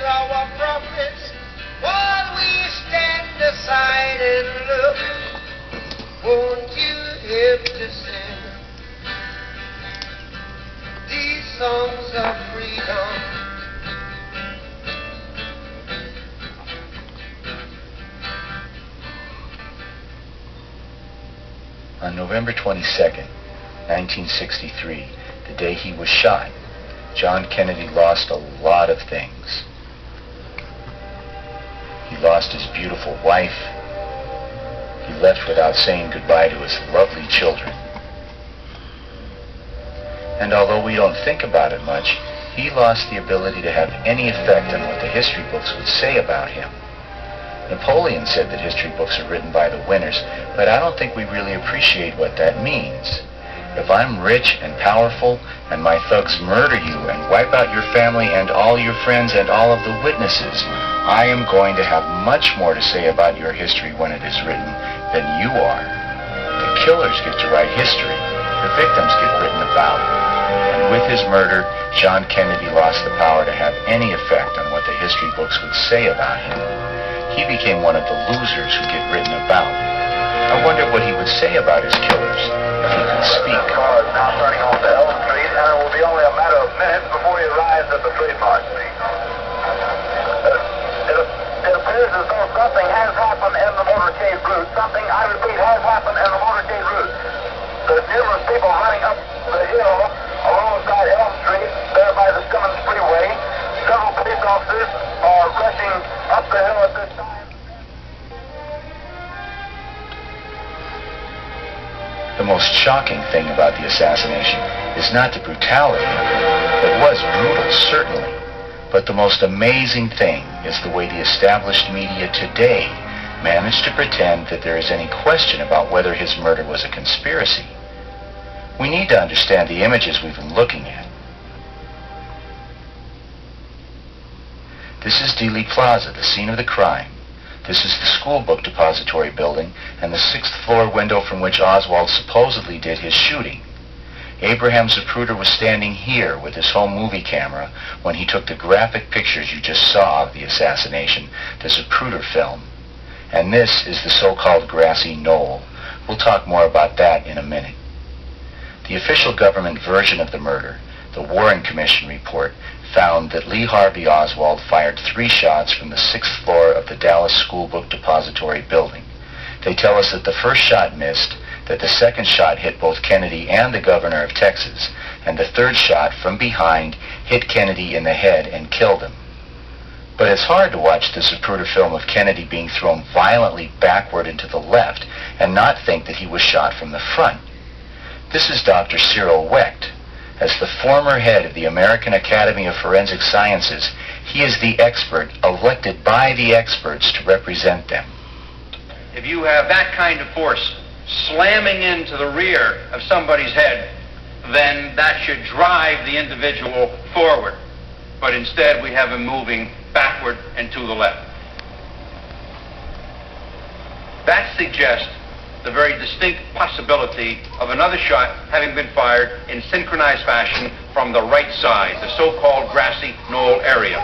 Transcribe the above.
our prophets while we stand aside and look. Won't you help to sing these songs of freedom? On November 22nd, 1963, the day he was shot, John Kennedy lost a lot of things. He lost his beautiful wife. He left without saying goodbye to his lovely children. And although we don't think about it much, he lost the ability to have any effect on what the history books would say about him. Napoleon said that history books are written by the winners, but I don't think we really appreciate what that means. If I'm rich and powerful and my thugs murder you and wipe out your family and all your friends and all of the witnesses, I am going to have much more to say about your history when it is written than you are. The killers get to write history. The victims get written about. And with his murder, John Kennedy lost the power to have any effect on what the history books would say about him. He became one of the losers who get written about. I wonder what he would say about his killers if he could speak. The car is now turning onto Elm Street, and it will be only a matter of minutes before he arrives at the trademark street. It appears as though something has happened in the motorcade route. Something, I repeat, has happened in the motorcade route. There's numerous people running up the hill alongside Elm Street, there by the Simmons Freeway. Several police officers are rushing up the hill at this time. The most shocking thing about the assassination is not the brutality of it. It was brutal, certainly. But the most amazing thing is the way the established media today managed to pretend that there is any question about whether his murder was a conspiracy. We need to understand the images we've been looking at. This is Dealey Plaza, the scene of the crime. This is the school book depository building and the 6th floor window from which Oswald supposedly did his shooting. Abraham Zapruder was standing here with his home movie camera when he took the graphic pictures you just saw of the assassination, the Zapruder film. And this is the so-called grassy knoll. We'll talk more about that in a minute. The official government version of the murder, the Warren Commission report, found that Lee Harvey Oswald fired 3 shots from the 6th floor of the Dallas School Book Depository building. They tell us that the first shot missed, that the second shot hit both Kennedy and the governor of Texas, and the third shot from behind hit Kennedy in the head and killed him. But it's hard to watch the Zapruder film of Kennedy being thrown violently backward and to the left and not think that he was shot from the front. This is Dr. Cyril Wecht. As the former head of the American Academy of Forensic Sciences, he is the expert elected by the experts to represent them. If you have that kind of force slamming into the rear of somebody's head, then that should drive the individual forward. But instead, we have him moving backward and to the left. That suggests the very distinct possibility of another shot having been fired in synchronized fashion from the right side, the so-called grassy knoll area.